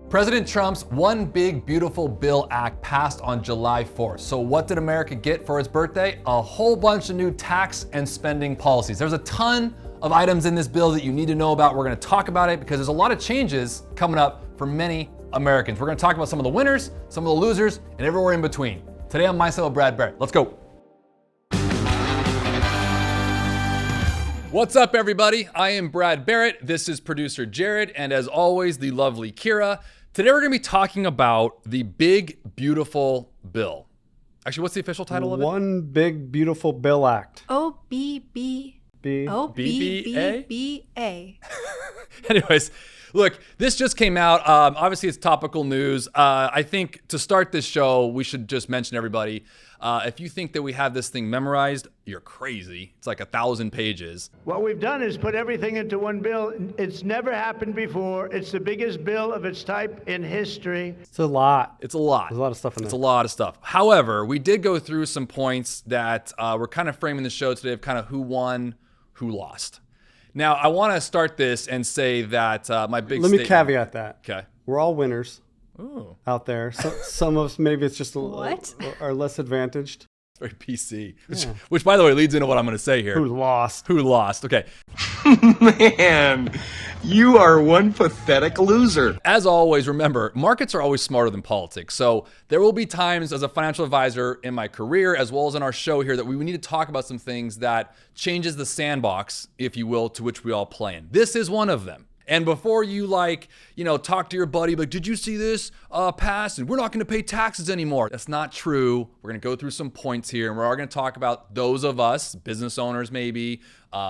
President Trump's One Big Beautiful Bill Act passed on July 4th. So what did America get for its birthday? A whole bunch of new tax and spending policies. There's a ton of items in this bill that you need to know about. We're gonna talk about it because there's a lot of changes coming up for many Americans. We're gonna talk about some of the winners, some of the losers, and everywhere in between. Today on My Side with Brad Barrett. Let's go. What's up, everybody? I am Brad Barrett. This is producer Jared, and as always, the lovely Kira. Today we're gonna be talking about the Big Beautiful Bill. Actually, what's the official title of it? One Big Beautiful Bill Act. OBBA. Anyways, look, this just came out. Obviously, it's topical news. I think to start this show, we should just mention everybody. If you think that we have this thing memorized, you're crazy. It's like 1,000 pages. What we've done is put everything into one bill. It's never happened before. It's the biggest bill of its type in history. It's a lot. It's a lot. There's a lot of stuff in there. It's a lot of stuff. However, we did go through some points that we're kind of framing the show today of kind of who won, who lost. Now, I want to start this and say that my big Let me caveat that. Okay. We're all winners. Ooh. Out there. So, some of us, maybe it's just are less advantaged. It's very PC, which by the way leads into what I'm going to say here. Who lost? Who lost? Okay. Man, you are one pathetic loser. As always, remember, markets are always smarter than politics. So there will be times as a financial advisor in my career, as well as in our show here, that we need to talk about some things that changes the sandbox, if you will, to which we all play in. This is one of them. And before you talk to your buddy, like, did you see this pass? And we're not going to pay taxes anymore. That's not true. We're going to go through some points here, and we're going to talk about those of us, business owners maybe,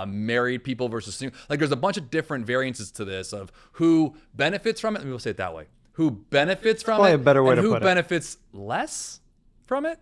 married people versus single. Like, there's a bunch of different variances to this of who benefits from it. Maybe we'll say it that way. Who benefits from Probably it? a better way and to who put it. benefits less from it?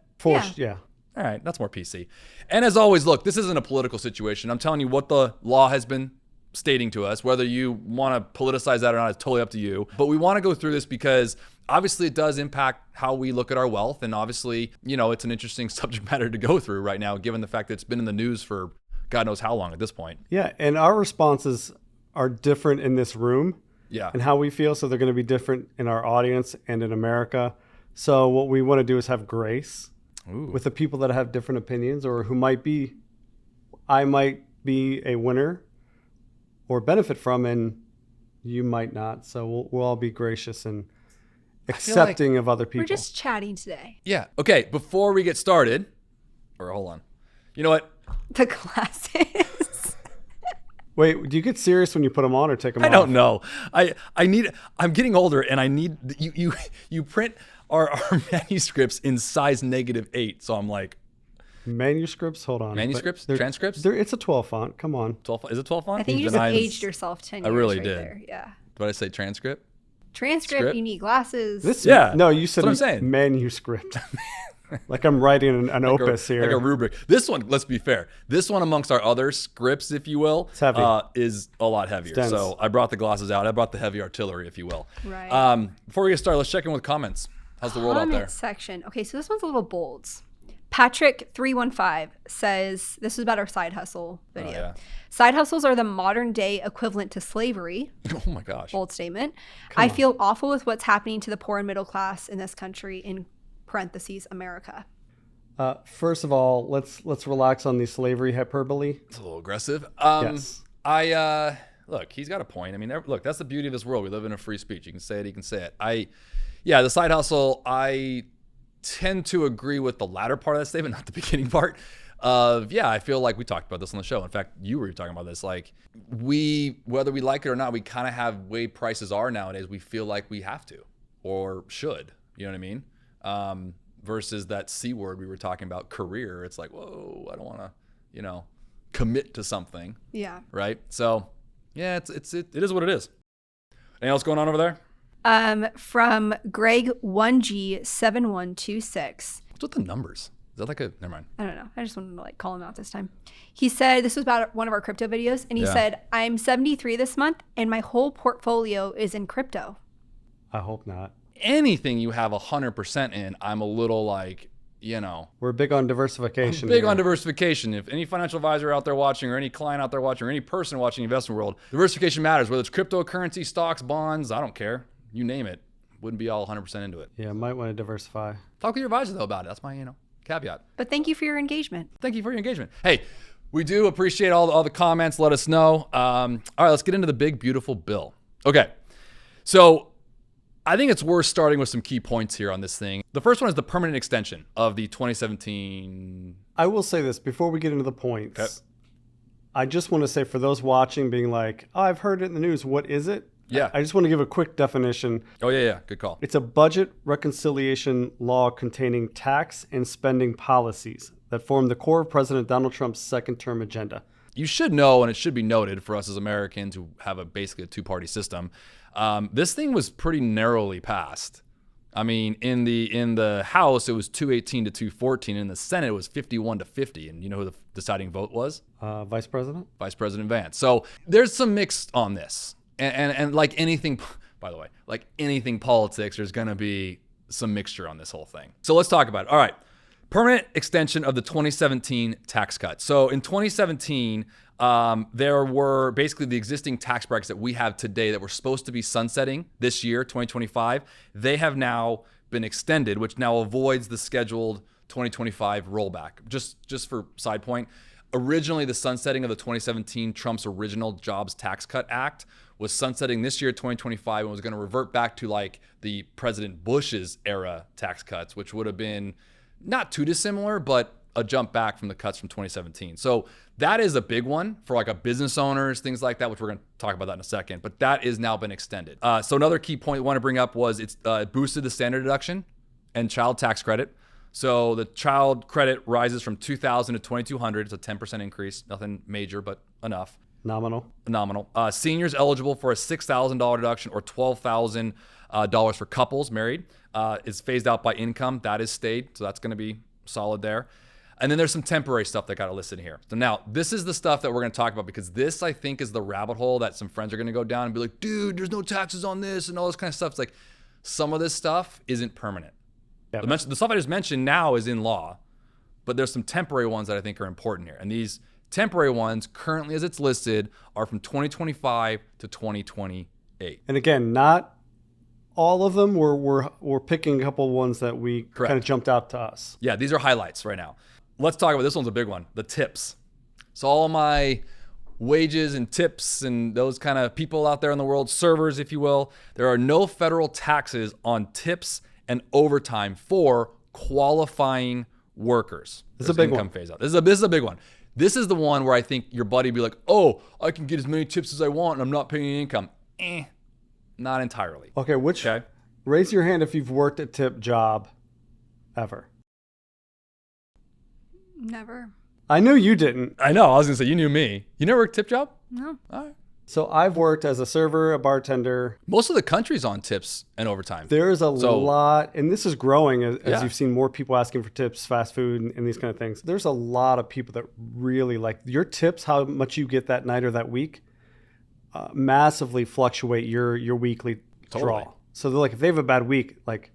Yeah. All right, that's more PC. And as always, look, this isn't a political situation. I'm telling you what the law has been stating to us. Whether you want to politicize that or not is totally up to you. But we want to go through this because obviously it does impact how we look at our wealth. And obviously, it's an interesting subject matter to go through right now, given the fact that it's been in the news for God knows how long at this point. Yeah, and our responses are different in this room. Yeah. And how we feel. So they're going to be different in our audience and in America. So what we want to do is have grace with the people that have different opinions or who I might be a winner or benefit from, and you might not. So we'll all be gracious and accepting of other people. We're just chatting today. Yeah. Okay. Before we get started, or hold on. You know what? The glasses. Wait, do you get serious when you put them on or take them off? I don't know. I'm getting older, and I need you print our manuscripts in size -8. So I'm like, manuscripts? Hold on. Manuscripts? Transcripts? It's a 12 font. Come on. 12 is it 12 font? I think you just aged yourself 10 years. I really right did. There. Yeah. Did I say transcript? Transcript, you need glasses. No, you said That's what I'm saying. manuscript. Like I'm writing an opus here. Like a rubric. This one, let's be fair. This one amongst our other scripts, if you will, it's heavy. Is a lot heavier. Dense. So I brought the glasses out. I brought the heavy artillery, if you will. Right. Before we get started, let's check in with comments. How's the world out there? Section. Okay, so this one's a little bold. Patrick315 says, this is about our side hustle video. Oh, yeah. Side hustles are the modern day equivalent to slavery. Oh my gosh. Bold statement. I feel awful with what's happening to the poor and middle class in this country, in parentheses, America. First of all, let's relax on the slavery hyperbole. It's a little aggressive. Yes. Look, he's got a point. I mean, look, that's the beauty of this world. We live in a free speech. You can say it, he can say it. The side hustle, I tend to agree with the latter part of that statement, not the beginning part. I feel like we talked about this on the show. In fact, you were talking about this. Like, whether we like it or not, we kind of have way prices are nowadays. We feel like we have to or should. You know what I mean? Versus that C word we were talking about, career. It's like, whoa, I don't want to, commit to something. Yeah. Right. So, yeah, it is what it is. Anything else going on over there? From Greg 1G7126. What's with the numbers? Is that like a, never mind. I don't know. I just wanted to call him out this time. He said, this was about one of our crypto videos. And he said, I'm 73 this month and my whole portfolio is in crypto. I hope not. Anything you have 100% in, I'm a little like, We're big on diversification. Big on diversification. If any financial advisor out there watching, or any client out there watching, or any person watching the investment world, diversification matters. Whether it's cryptocurrency, stocks, bonds, I don't care. You name it. wouldn't be all 100% into it. Yeah, might want to diversify. Talk with your advisor though about it. That's my caveat. But thank you for your engagement. Thank you for your engagement. Hey, we do appreciate all the comments. Let us know. All right, let's get into the big, beautiful bill. Okay, so I think it's worth starting with some key points here on this thing. The first one is the permanent extension of the 2017. I will say this before we get into the points. Okay. I just want to say for those watching being like, oh, I've heard it in the news. What is it? Yeah. I just want to give a quick definition. Oh, yeah. Good call. It's a budget reconciliation law containing tax and spending policies that form the core of President Donald Trump's second term agenda. You should know, and it should be noted for us as Americans who have basically a two-party system, this thing was pretty narrowly passed. I mean, in the House, it was 218 to 214. In the Senate, it was 51 to 50. And you know who the deciding vote was? Vice President? Vice President Vance. So there's some mix on this. And like anything, by the way, like anything politics, there's going to be some mixture on this whole thing. So let's talk about it. All right. Permanent extension of the 2017 tax cut. So in 2017, there were basically the existing tax brackets that we have today that were supposed to be sunsetting this year, 2025. They have now been extended, which now avoids the scheduled 2025 rollback. Just for side point, originally the sunsetting of the 2017 Trump's original Jobs Tax Cut Act was sunsetting this year, 2025, and was going to revert back to like the President Bush's era tax cuts, which would have been not too dissimilar, but a jump back from the cuts from 2017. So that is a big one for like a business owners, things like that, which we're going to talk about that in a second, but that has now been extended. So another key point I want to bring up was it's boosted the standard deduction and child tax credit. So the child credit rises from $2,000 to $2,200. It's a 10% increase, nothing major, but enough. Nominal. Seniors eligible for a $6,000 deduction or $12,000 for couples married is phased out by income. That is stayed, so that's going to be solid there. And then there's some temporary stuff that got listed here. So now this is the stuff that we're going to talk about because this, I think, is the rabbit hole that some friends are going to go down and be like, dude, there's no taxes on this and all this kind of stuff. It's like some of this stuff isn't permanent. Yeah. The stuff I just mentioned now is in law, but there's some temporary ones that I think are important here. And these temporary ones, currently as it's listed, are from 2025 to 2028. And again, not all of them. We're picking a couple ones that we kind of jumped out to us. Yeah, these are highlights right now. Let's talk about this one's a big one, the tips. So all my wages and tips and those kind of people out there in the world, servers, if you will, there are no federal taxes on tips and overtime for qualifying workers. This is a big one. Phase out. This is a big one. This is the one where I think your buddy be like, oh, I can get as many tips as I want and I'm not paying any income. Not entirely. Okay, raise your hand if you've worked a tip job ever. Never. I knew you didn't. I know. I was going to say, you knew me. You never worked a tip job? No. All right. So I've worked as a server, a bartender. Most of the country's on tips and overtime. There's a lot, and this is growing as you've seen more people asking for tips, fast food, and these kind of things. There's a lot of people that really like your tips, how much you get that night or that week, massively fluctuate your weekly draw. So they're like, if they have a bad week, like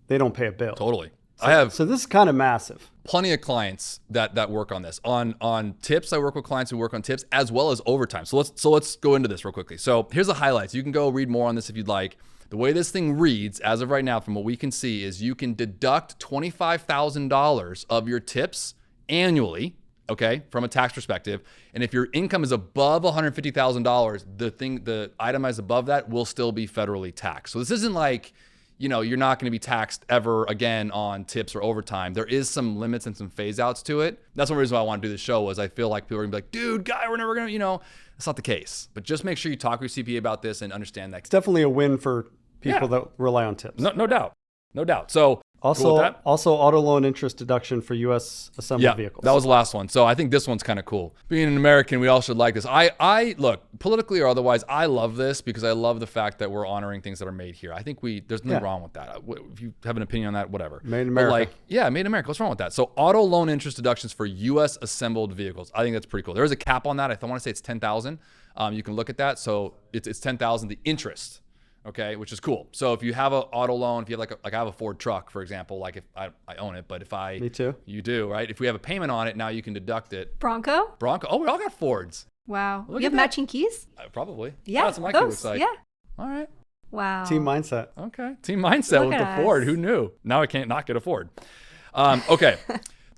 they don't pay a bill. Totally. So this is kind of massive. Plenty of clients that work on this. On tips, I work with clients who work on tips as well as overtime. So let's go into this real quickly. So here's the highlights. You can go read more on this if you'd like. The way this thing reads, as of right now, from what we can see, is you can deduct $25,000 of your tips annually, okay, from a tax perspective. And if your income is above $150,000, the itemized above that will still be federally taxed. So this isn't like, you know, you're not going to be taxed ever again on tips or overtime. There is some limits and some phase outs to it. That's one reason why I want to do this show was I feel like people are going to be like, dude, guy, we're never going to, you know, that's not the case. But just make sure you talk with your CPA about this and understand that. It's definitely a win for people that rely on tips. No doubt. No doubt. So also auto loan interest deduction for U.S. assembled vehicles. That was the last one. So I think this one's kind of cool. Being an American, we all should like this. I look, politically or otherwise, I love this because I love the fact that we're honoring things that are made here. I think there's nothing wrong with that. If you have an opinion on that, whatever. Made in America. Made in America. What's wrong with that? So auto loan interest deductions for U.S. assembled vehicles. I think that's pretty cool. There is a cap on that. I want to say it's $10,000. You can look at that. So it's $10,000, the interest. Okay, which is cool. So if you have an auto loan, if you have like I have a Ford truck, for example, like if I own it, but if Me too. You do, right? If we have a payment on it, now you can deduct it. Bronco? Oh, we all got Fords. Wow. Look You have matching keys? Probably. Yeah, That's what my key those. looks like. Yeah. All right. Wow. Team mindset. Okay. Team mindset Look with at the Ford. us. Who knew? Now I can't not get a Ford. Okay.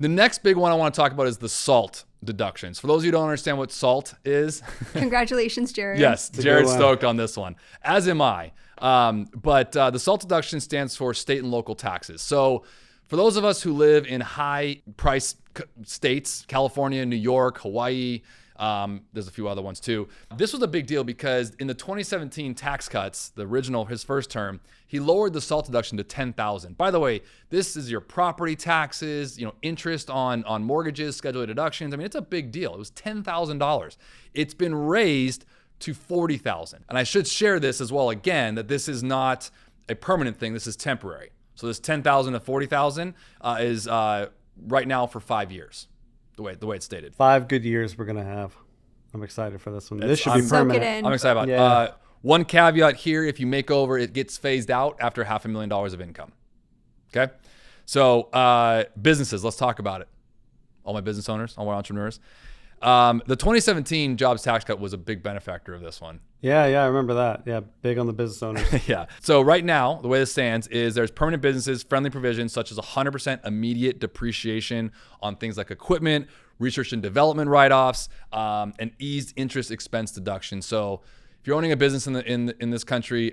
The next big one I want to talk about is the SALT deductions. For those of you who don't understand what SALT is, Congratulations, Jared. yes, a Jared's good one. stoked on this one, as am I. But the SALT deduction stands for state and local taxes. So for those of us who live in high price states, California, New York, Hawaii, there's a few other ones too. This was a big deal because in the 2017 tax cuts, the original, his first term, he lowered the SALT deduction to $10,000. By the way, this is your property taxes, interest on mortgages, scheduled deductions. I mean, it's a big deal. It was $10,000. It's been raised to $40,000. And I should share this as well again, that this is not a permanent thing. This is temporary. So this $10,000 to $40,000 is right now for 5 years, the way it's stated. 5 good years we're going to have. I'm excited for this one. This should be Soak it permanent. in. I'm excited about it. Yeah. One caveat here, if you make over, it gets phased out after $500,000 of income. Okay? So businesses, let's talk about it. All my business owners, all my entrepreneurs. The 2017 jobs tax cut was a big benefactor of this one. Yeah, I remember that. Yeah, big on the business owners. Yeah. So right now, the way this stands is there's permanent businesses, friendly provisions such as 100% immediate depreciation on things like equipment, research and development write-offs, and eased interest expense deduction. So if you're owning a business in this country,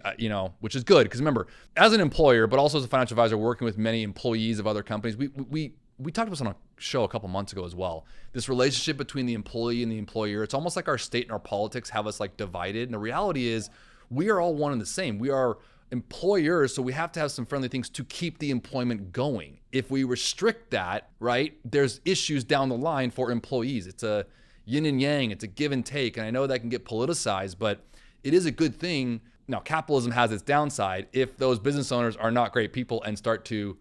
which is good, because remember, as an employer, but also as a financial advisor working with many employees of other companies, we talked about this on a show a couple months ago as well. This relationship between the employee and the employer, it's almost like our state and our politics have us like divided. And the reality is we are all one and the same. We are employers, so we have to have some friendly things to keep the employment going. If we restrict that, right, there's issues down the line for employees. It's a yin and yang, it's a give and take. And I know that can get politicized, but it is a good thing. Now, capitalism has its downside. If those business owners are not great people and start to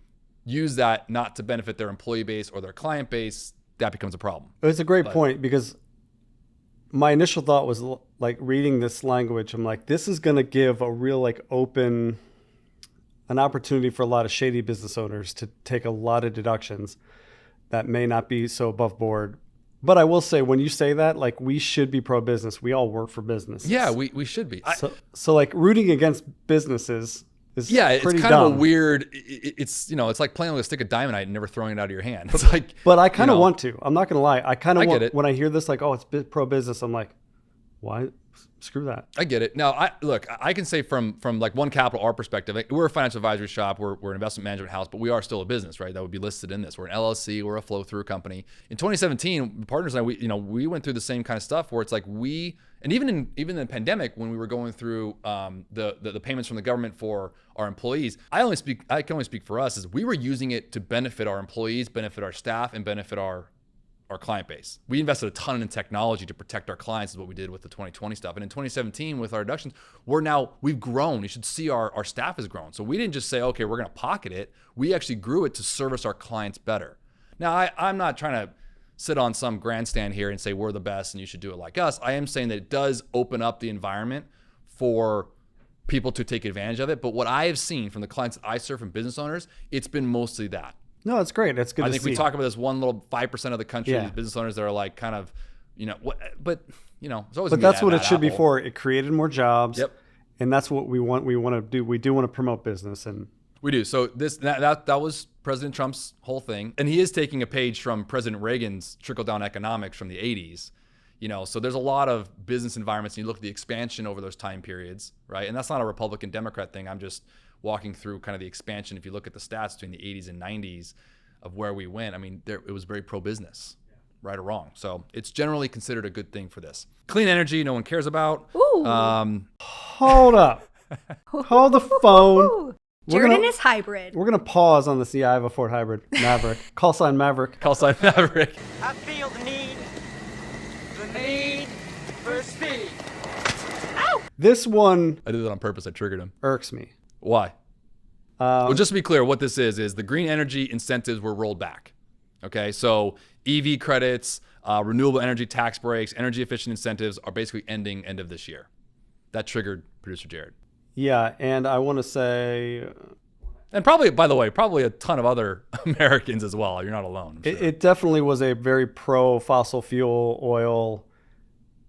use that not to benefit their employee base or their client base, that becomes a problem. It's a great point, because my initial thought was like reading this language, I'm like, this is going to give a real an opportunity for a lot of shady business owners to take a lot of deductions that may not be so above board. But I will say, when you say that, like, we should be pro-business. We all work for business. Yeah, we should be. So like rooting against businesses is it's pretty kind dumb. of a weird. It's like playing with a stick of dynamite and never throwing it out of your hand. It's like. But I kind of want to. I'm not gonna lie. I kind of get want it. when I hear this, like, oh, it's pro-business. I'm like, why? Screw that. I get it. Now, I can say from like One Capital, our perspective, we're a financial advisory shop, we're an investment management house, but we are still a business, right? That would be listed in this. We're an LLC, we're a flow-through company. In 2017, partners and I, we went through the same kind of stuff where it's like and even in the pandemic, when we were going through the payments from the government for our employees, I can only speak for us, is we were using it to benefit our employees, benefit our staff, and benefit our client base. We invested a ton in technology to protect our clients, is what we did with the 2020 stuff. And in 2017, with our reductions, we've grown. You should see our staff has grown. So we didn't just say, okay, we're going to pocket it. We actually grew it to service our clients better. Now, I'm not trying to sit on some grandstand here and say we're the best and you should do it like us. I am saying that it does open up the environment for people to take advantage of it. But what I have seen from the clients that I serve, from business owners, it's been mostly that. No, it's great. That's good. I think we talk about this one little 5% of the country, Yeah. these business owners that are like kind of, but it's always. But that's what it should be for. It created more jobs. Yep. And that's what we want. We want to do. We do want to promote business, and We do. So that was President Trump's whole thing, and he is taking a page from President Reagan's trickle-down economics from the 80s. So there's a lot of business environments, and you look at the expansion over those time periods, right? And that's not a Republican Democrat thing. I'm just walking through kind of the expansion. If you look at the stats between the 80s and 90s of where we went, I mean, it was very pro-business, right or wrong. So it's generally considered a good thing for this. Clean energy, no one cares about. Ooh. hold up, hold the phone. Ooh. Jordan is hybrid. We're gonna pause on this. Yeah, I have a Ford Hybrid Maverick. Call sign Maverick. Call sign Maverick. I feel the need for speed. This one I did that on purpose. I triggered him. irks me. Why? Well, just to be clear, what this is the green energy incentives were rolled back. Okay, so EV credits, renewable energy tax breaks, energy efficient incentives are basically ending end of this year. That triggered producer Jared. Yeah, and I want to say And probably, by the way, probably a ton of other Americans as well. You're not alone. I'm sure. it definitely was a very pro fossil fuel oil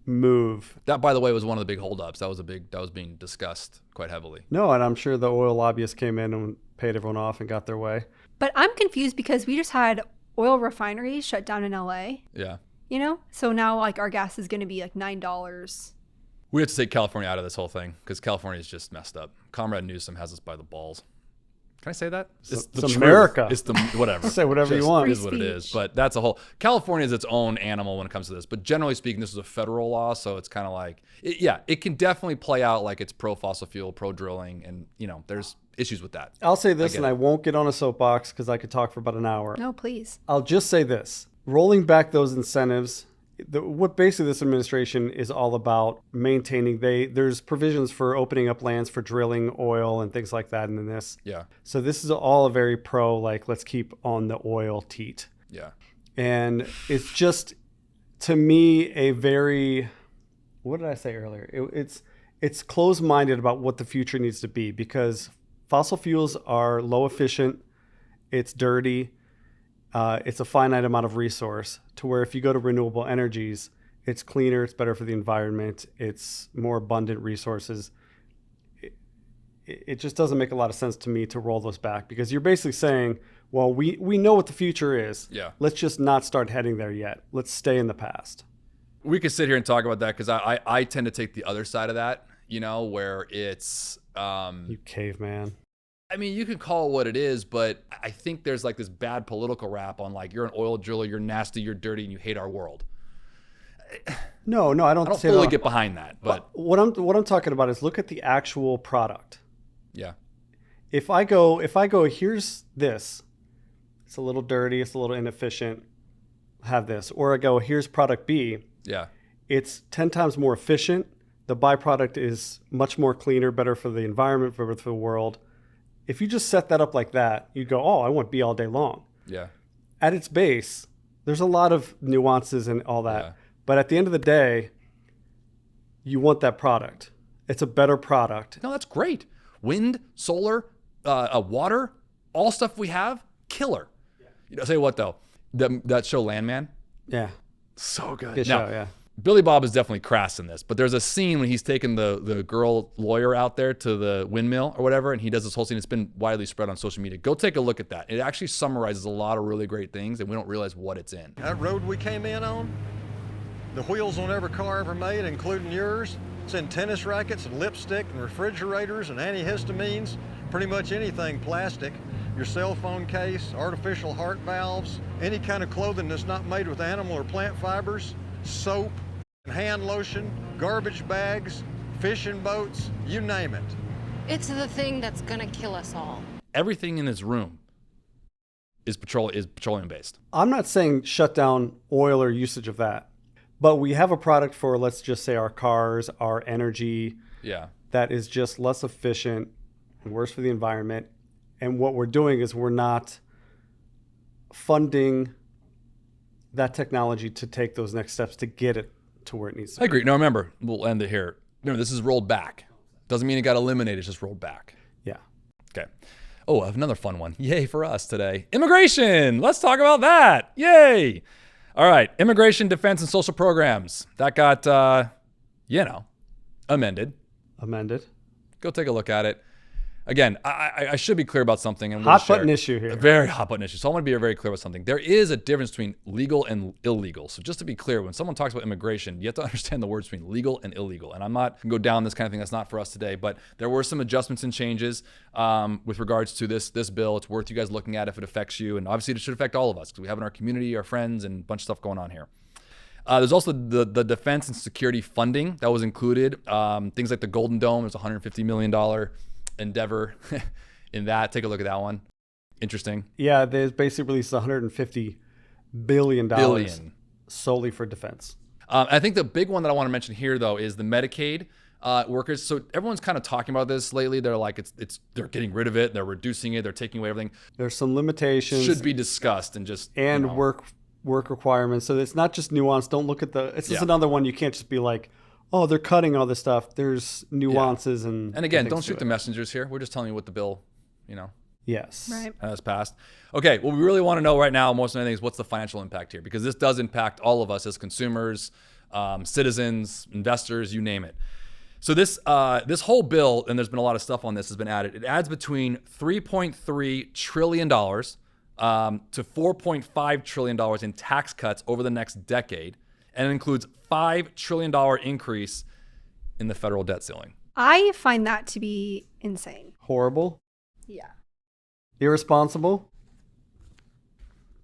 move. That, by the way, was one of the big holdups. That was being discussed quite heavily. No, and I'm sure the oil lobbyists came in and paid everyone off and got their way. But I'm confused because we just had oil refineries shut down in LA. Yeah. You know? So now like our gas is going to be like $9. We have to take California out of this whole thing because California is just messed up. Comrade Newsom has us by the balls. Can I say that? It's America. It's the whatever. Say whatever you want. It is what it is. But that's a whole. California is its own animal when it comes to this. But generally speaking, this is a federal law, so it's kind of like, it can definitely play out like it's pro fossil fuel, pro drilling, and there's issues with that. I'll say this, and I won't get on a soapbox because I could talk for about an hour. No, please. I'll just say this: rolling back those incentives. What basically this administration is all about maintaining, there's provisions for opening up lands for drilling oil and things like that in this. Yeah. So this is all a very pro, like, let's keep on the oil teat. Yeah. And it's just, to me, a very, what did I say earlier? It's closed-minded about what the future needs to be because fossil fuels are low efficient, it's dirty, it's a finite amount of resource, to where if you go to renewable energies, it's cleaner, it's better for the environment, it's more abundant resources. It just doesn't make a lot of sense to me to roll those back because you're basically saying, well, we know what the future is. Yeah. Let's just not start heading there yet. Let's stay in the past. We could sit here and talk about that because I tend to take the other side of that, where it's... You caveman. I mean, you can call it what it is, but I think there's like this bad political rap on like, you're an oil driller, you're nasty, you're dirty, and you hate our world. No, I don't say fully that. get behind that. But what I'm talking about is look at the actual product. Yeah. If I go, here's this. It's a little dirty, it's a little inefficient. Have this. Or I go, here's product B. Yeah. It's 10 times more efficient. The byproduct is much more cleaner, better for the environment, better for the world. If you just set that up like that, you'd go, oh, I want B all day long. Yeah. At its base, there's a lot of nuances and all that. Yeah. But at the end of the day, you want that product. It's a better product. No, that's great. Wind, solar, water, all stuff we have, killer. Yeah. I'll tell you what, though, that show Landman, Yeah. so good. Good Now, show, yeah. Billy Bob is definitely crass in this, but there's a scene when he's taking the girl lawyer out there to the windmill or whatever, and he does this whole scene. It's been widely spread on social media. Go take a look at that. It actually summarizes a lot of really great things, and we don't realize what it's in. That road we came in on, the wheels on every car ever made, including yours, it's in tennis rackets and lipstick and refrigerators and antihistamines, pretty much anything plastic. Your cell phone case, artificial heart valves, any kind of clothing that's not made with animal or plant fibers, soap, hand lotion, garbage bags, fishing boats, you name it. It's the thing that's gonna kill us all. Everything in this room is petroleum based. I'm not saying shut down oil or usage of that, but we have a product for, let's just say, our cars, our energy, Yeah. that is just less efficient and worse for the environment. And what we're doing is we're not funding that technology to take those next steps to get it to where it needs to I agree. Now remember, we'll end it here. Remember, this is rolled back. Doesn't mean it got eliminated, it's just rolled back. Yeah. Okay. Oh, I have another fun one. Yay for us today. Immigration. Let's talk about that. Yay. All right. Immigration, defense, and social programs. That got, amended. Amended. Go take a look at it. Again, I should be clear about something. And Hot button issue here. A very hot button issue. So I want to be very clear about something. There is a difference between legal and illegal. So just to be clear, when someone talks about immigration, you have to understand the words between legal and illegal. And I'm not going to go down this kind of thing. That's not for us today. But there were some adjustments and changes with regards to this bill. It's worth you guys looking at if it affects you. And obviously it should affect all of us because we have in our community, our friends, and a bunch of stuff going on here. There's also the defense and security funding that was included. Things like the Golden Dome, there's a $150 million endeavor in that. Take a look at that one. Interesting. Yeah, they basically released $150 billion solely for defense. I think the big one that I want to mention here, though, is the Medicaid workers. So everyone's kind of talking about this lately. They're like, they're getting rid of it. They're reducing it. They're taking away everything. There's some limitations. Should be discussed and just work requirements. So it's not just nuance. Don't look at it's just another one. You can't just be like, oh, they're cutting all this stuff. There's nuances and again, don't shoot the messengers here. We're just telling you what the bill, Yes. Right. has passed. Okay, what we really want to know right now, most of anything, is what's the financial impact here? Because this does impact all of us as consumers, citizens, investors, you name it. So this whole bill, and there's been a lot of stuff on this, has been added. It adds between $3.3 trillion to $4.5 trillion in tax cuts over the next decade, and it includes $5 trillion increase in the federal debt ceiling. I find that to be insane. Horrible. Yeah. Irresponsible.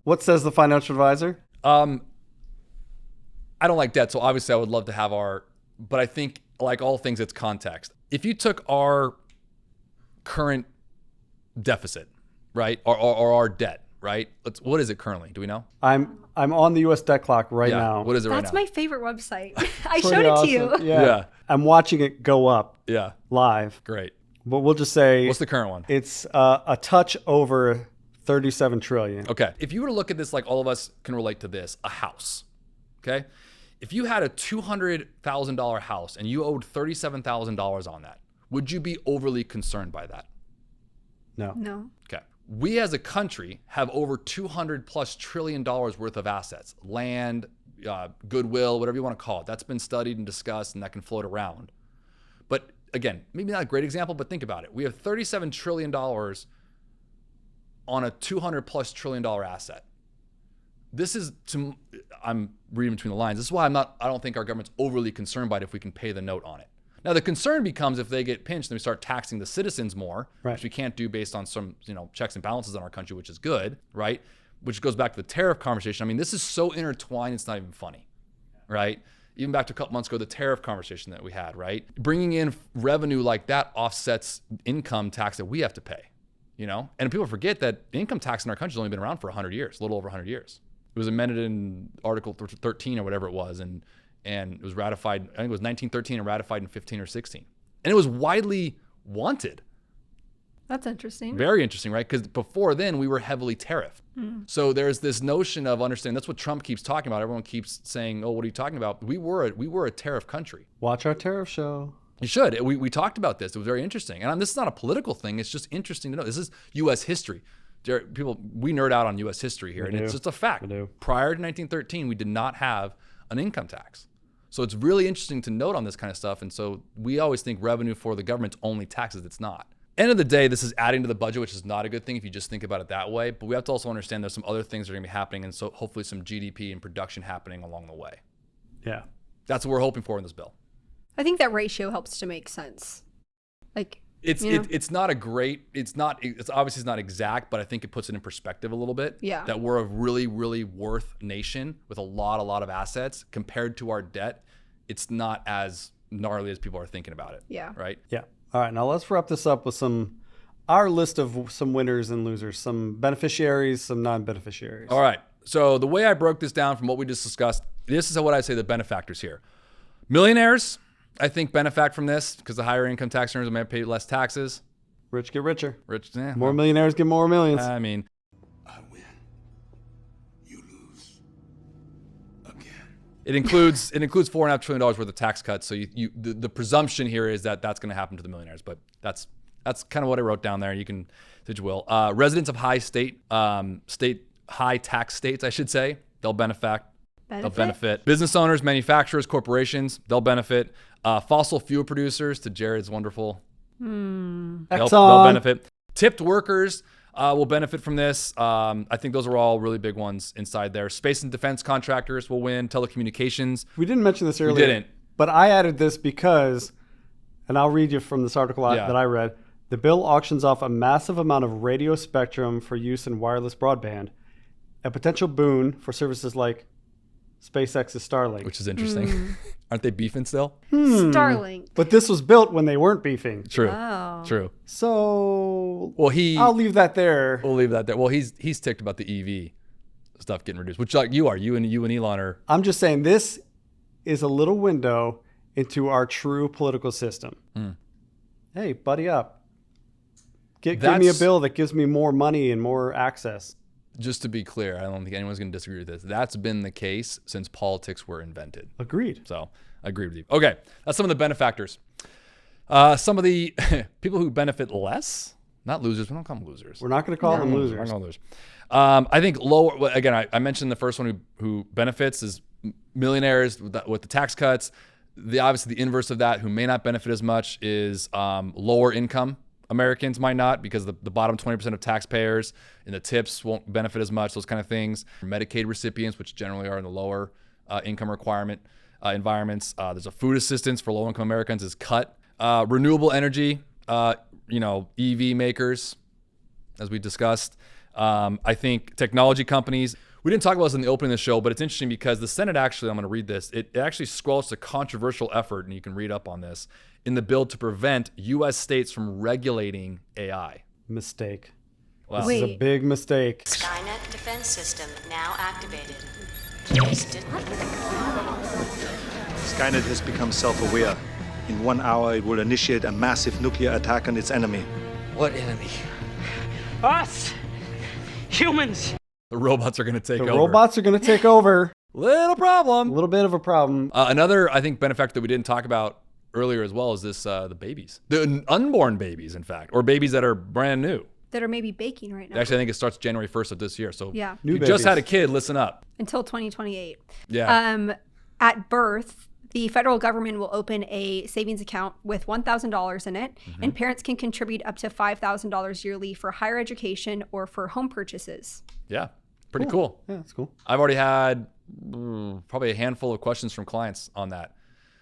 What says the financial advisor? I don't like debt, so obviously I would love to have but I think like all things, it's context. If you took our current deficit, right, or our debt, right? What is it currently? Do we know? I'm on the U.S. debt clock right now. What is it right now? That's my favorite website. I Pretty showed it to you. awesome. Yeah. I'm watching it go up. Yeah. Live. Great. But we'll just say. What's the current one? It's a touch over 37 trillion. Okay. If you were to look at this, like all of us can relate to this, a house. Okay. If you had a $200,000 house and you owed $37,000 on that, would you be overly concerned by that? No. No. Okay. We as a country have over $200+ trillion worth of assets, land, goodwill, whatever you want to call it. That's been studied and discussed, and that can float around. But again, maybe not a great example, but think about it. We have $37 trillion on a $200+ trillion asset. This is, I'm reading between the lines. This is why I don't think our government's overly concerned by it if we can pay the note on it. Now, the concern becomes if they get pinched and we start taxing the citizens more, right, which we can't do based on some, checks and balances in our country, which is good, right? Which goes back to the tariff conversation. I mean, this is so intertwined, it's not even funny, right? Even back to a couple months ago, the tariff conversation that we had, right? Bringing in revenue like that offsets income tax that we have to pay, And people forget that income tax in our country has only been around for 100 years, a little over 100 years. It was amended in Article 13 or whatever it was, and it was ratified, I think it was 1913 and ratified in 15 or 16. And it was widely wanted. That's interesting. Very interesting, right? Because before then, we were heavily tariffed. So there's this notion of understanding, that's what Trump keeps talking about. Everyone keeps saying, oh, what are you talking about? We were a tariff country. Watch our tariff show. You should. We talked about this. It was very interesting. And this is not a political thing. It's just interesting to know. This is U.S. history. We nerd out on U.S. history here, and it's just a fact. Prior to 1913, we did not have an income tax. So it's really interesting to note on this kind of stuff. And so we always think revenue for the government's only taxes. It's not. End of the day, this is adding to the budget, which is not a good thing if you just think about it that way. But we have to also understand there's some other things that are going to be happening, and so hopefully some GDP and production happening along the way. Yeah. That's what we're hoping for in this bill. I think that ratio helps to make sense. It's obviously not exact, but I think it puts it in perspective a little bit. Yeah. That we're a really, really worth nation with a lot of assets compared to our debt. It's not as gnarly as people are thinking about it. Yeah. Right? Yeah. All right. Now let's wrap this up with our list of some winners and losers, some beneficiaries, some non-beneficiaries. All right. So the way I broke this down from what we just discussed, this is what I say the benefactors here. Millionaires, I think, benefit from this because the higher income tax earners may pay less taxes. Rich get richer. More millionaires get more millions. I mean, I win. You lose. Again. It includes $4.5 trillion worth of tax cuts. So the presumption here is that that's going to happen to the millionaires. But that's kind of what I wrote down there. You can, as you will. Residents of high high tax states, I should say, they'll benefit. They'll benefit. Business owners, manufacturers, corporations, they'll benefit. Fossil fuel producers, to Jared's wonderful. They'll benefit. Tipped workers will benefit from this. I think those are all really big ones inside there. Space and defense contractors will win. Telecommunications. We didn't mention this earlier. We didn't. But I added this because, and I'll read you from this article that I read. The bill auctions off a massive amount of radio spectrum for use in wireless broadband, a potential boon for services like SpaceX's Starlink. Which is interesting. Aren't they beefing still? Starlink. But this was built when they weren't beefing. True. Oh. True. So I'll leave that there. We'll leave that there. Well, he's ticked about the EV stuff getting reduced, which like you and Elon are. I'm just saying this is a little window into our true political system. Hey, buddy up. Give me a bill that gives me more money and more access. Just to be clear, I don't think anyone's going to disagree with this. That's been the case since politics were invented. Agreed. So I agree with you. Okay, that's some of the benefactors. Some of the people who benefit less, not losers. We don't call them losers. We're not going to call them losers. We're not losers. I think lower. Again, I mentioned the first one who benefits is millionaires with the tax cuts. Obviously, the inverse of that, who may not benefit as much, is lower income Americans might not, because the bottom 20% of taxpayers and the tips won't benefit as much, those kind of things. Medicaid recipients, which generally are in the lower income requirement environments. There's a food assistance for low-income Americans is cut. Renewable energy, EV makers, as we discussed. I think technology companies, we didn't talk about this in the opening of the show, but it's interesting because the Senate actually, I'm going to read this, it actually squelched a controversial effort, and you can read up on this, in the bill to prevent U.S. states from regulating AI. Mistake. Wow. This is a big mistake. Skynet defense system now activated. Skynet has become self-aware. In 1 hour, it will initiate a massive nuclear attack on its enemy. What enemy? Us! Humans! The robots are going to take over. The robots are going to take over. Little problem. A little bit of a problem. Another, I think, benefactor that we didn't talk about earlier as well is this, the babies. The unborn babies, in fact, or babies that are brand new. That are maybe baking right now. Actually, I think it starts January 1st of this year. So yeah. You just had a kid, listen up. Until 2028. Yeah. At birth, the federal government will open a savings account with $1,000 in it, and parents can contribute up to $5,000 yearly for higher education or for home purchases. Yeah, pretty cool. Yeah, that's cool. I've already had probably a handful of questions from clients on that.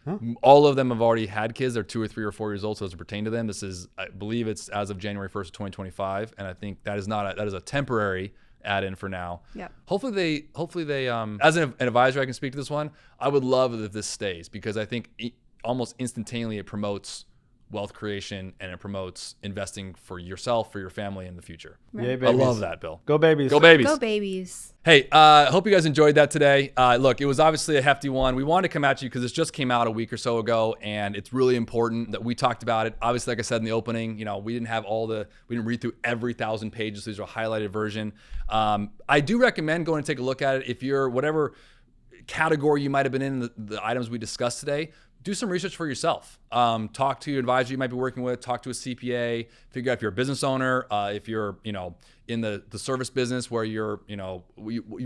Huh? All of them have already had kids. They're 2 or 3 or 4 years old, so it doesn't pertain to them. This is, I believe it's as of January 1st of 2025, and I think that is that is a temporary add-in for now. Yeah. Hopefully they as an advisor, I can speak to this one. I would love if this stays, because I think almost instantaneously it promotes wealth creation and it promotes investing for yourself, for your family in the future. Right. Yay, I babies. love that, Bill. Go babies. Go babies. Go babies. Hey, hope you guys enjoyed that today. Look, it was obviously a hefty one. We wanted to come at you because this just came out a week or so ago, and it's really important that we talked about it. Obviously, like I said in the opening, we didn't have we didn't read through every 1,000 pages. These are a highlighted version. I do recommend going and take a look at it. If you're whatever category you might have been in the items we discussed today, do some research for yourself. Talk to your advisor you might be working with, talk to a CPA, figure out if you're a business owner, if you're, in the service business where you're, you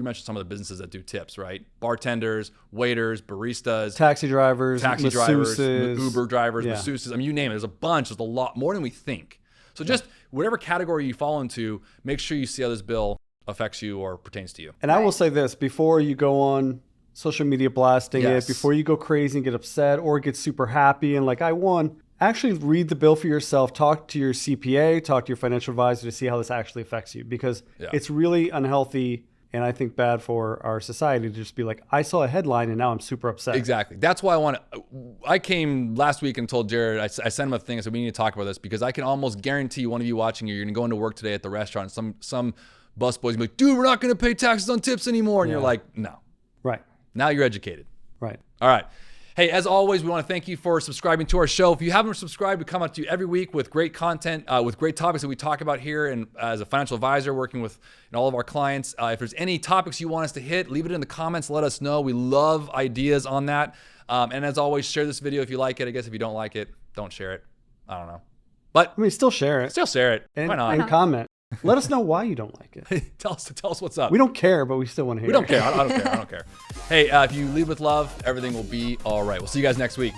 mentioned some of the businesses that do tips, right? Bartenders, waiters, baristas, taxi drivers, masseuses, Uber drivers, yeah. masseuses. I mean, you name it. There's a bunch. There's a lot more than we think. So just whatever category you fall into, make sure you see how this bill affects you or pertains to you. And I will say this, before you go on social media blasting it, before you go crazy and get upset or get super happy and like, I won, actually read the bill for yourself. Talk to your CPA, talk to your financial advisor to see how this actually affects you, because it's really unhealthy and I think bad for our society to just be like, I saw a headline and now I'm super upset. Exactly. That's why I came last week and told Jared, I sent him a thing. I said, we need to talk about this, because I can almost guarantee one of you watching, you're going to go into work today at the restaurant. Some busboys be like, dude, we're not going to pay taxes on tips anymore. And you're like, no. Right. Now you're educated. Right. All right. Hey, as always, we want to thank you for subscribing to our show. If you haven't subscribed, we come out to you every week with great content, with great topics that we talk about here. And as a financial advisor working with all of our clients, if there's any topics you want us to hit, leave it in the comments. Let us know. We love ideas on that. And as always, share this video if you like it. I guess if you don't like it, don't share it. I don't know. But I mean, still share it. Still share it. And, why not? And comment. Let us know why you don't like it. Tell us what's up. We don't care, but we still want to hear it. We don't care. I don't care. Hey, if you lead with love, everything will be all right. We'll see you guys next week.